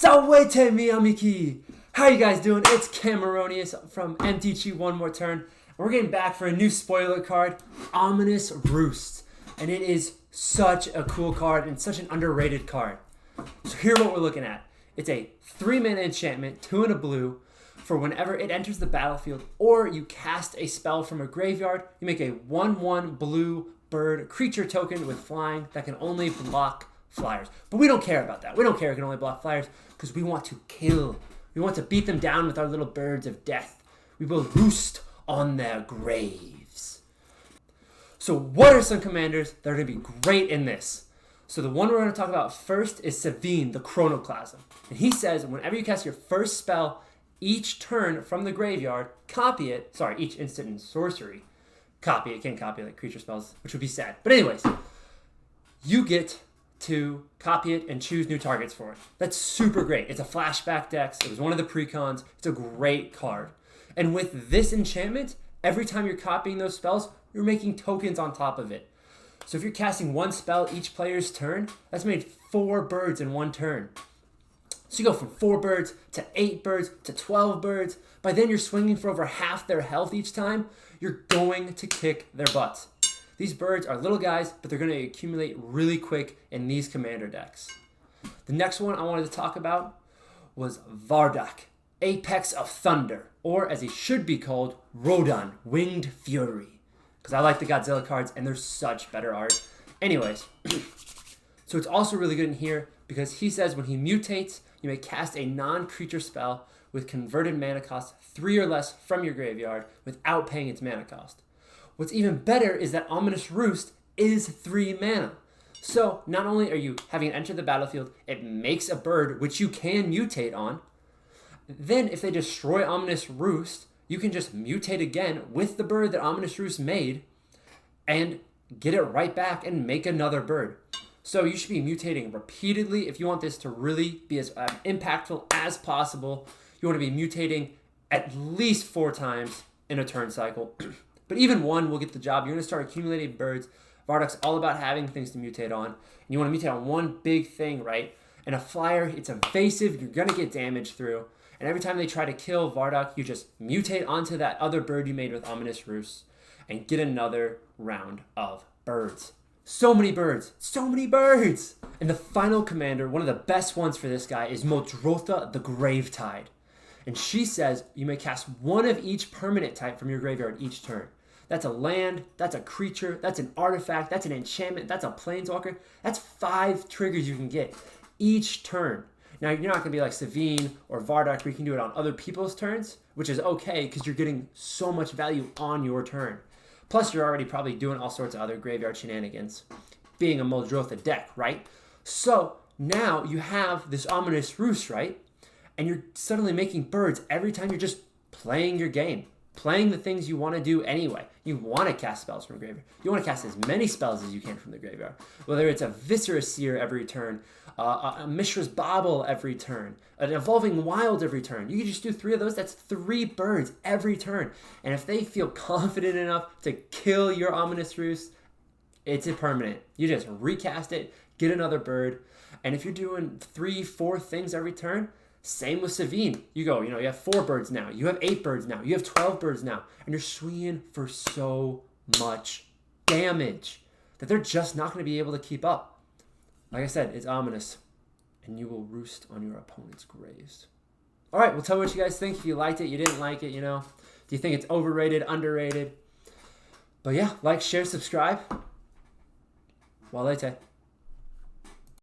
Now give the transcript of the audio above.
Salvete mi amici! How you guys doing? It's Cameronius from MTG One More Turn. And we're getting back for a new spoiler card, Ominous Roost. And it is such a cool card and such an underrated card. So here's what we're looking at. It's a 3-mana enchantment, 2 and a blue, for whenever it enters the battlefield or you cast a spell from a graveyard, you make a 1/1 blue bird creature token with flying that can only block flyers. But we don't care about that. We don't care it can only block flyers because we want to kill. We want to beat them down with our little birds of death. We will roost on their graves. So what are some commanders that are going to be great in this? So the one we're going to talk about first is Sevinne, the Chronoclasm. And he says whenever you cast your first spell each turn from the graveyard, copy it. Sorry, each instant and sorcery. Copy it. Can't copy like creature spells, which would be sad. But anyways, you get to copy it and choose new targets for it. That's super great. It's a flashback dex. It was one of the precons. It's a great card. And with this enchantment, every time you're copying those spells, you're making tokens on top of it. So if you're casting one spell each player's turn, that's made 4 birds in one turn. So you go from 4 birds to 8 birds to 12 birds. By then you're swinging for over half their health each time. You're going to kick their butts. These birds are little guys, but they're going to accumulate really quick in these commander decks. The next one I wanted to talk about was Vardok, Apex of Thunder, or as he should be called, Rodan, Winged Fury. Because I like the Godzilla cards, and they're such better art. Anyways, so it's also really good in here because he says when he mutates, you may cast a non-creature spell with converted mana cost 3 or less from your graveyard without paying its mana cost. What's even better is that Ominous Roost is 3 mana. So not only are you having it enter the battlefield, it makes a bird which you can mutate on. Then if they destroy Ominous Roost, you can just mutate again with the bird that Ominous Roost made and get it right back and make another bird. So you should be mutating repeatedly if you want this to really be as impactful as possible. You want to be mutating at least 4 times in a turn cycle. But even 1 will get the job. You're going to start accumulating birds. Vardok's all about having things to mutate on. And you want to mutate on one big thing, right? And a flyer, it's evasive. You're going to get damage through. And every time they try to kill Vardok, you just mutate onto that other bird you made with Ominous Roost and get another round of birds. So many birds. So many birds! And the final commander, one of the best ones for this guy, is Muldrotha the Gravetide. And she says you may cast 1 of each permanent type from your graveyard each turn. That's a land, that's a creature, that's an artifact, that's an enchantment, that's a planeswalker. That's 5 triggers you can get each turn. Now, you're not going to be like Sevinne or Vardok where you can do it on other people's turns, which is okay because you're getting so much value on your turn. Plus, you're already probably doing all sorts of other graveyard shenanigans, being a Muldrotha deck, right? So now you have this Ominous Roost, right? And you're suddenly making birds every time you're just playing your game, playing the things you want to do anyway. You want to cast spells from the graveyard. You want to cast as many spells as you can from the graveyard. Whether it's a Viscera Seer every turn, a Mishra's Bauble every turn, an Evolving Wild every turn. You can just do 3 of those. That's 3 birds every turn. And if they feel confident enough to kill your Ominous Roost, it's impermanent. You just recast it, get another bird. And if you're doing 3-4 things every turn, same with Sevinne. You go, you have 4 birds now. You have 8 birds now. You have 12 birds now. And you're swinging for so much damage that they're just not going to be able to keep up. Like I said, it's ominous. And you will roost on your opponent's graves. All right, well, tell me what you guys think. If you liked it, you didn't like it, Do you think it's overrated, underrated? But yeah, like, share, subscribe. Walete.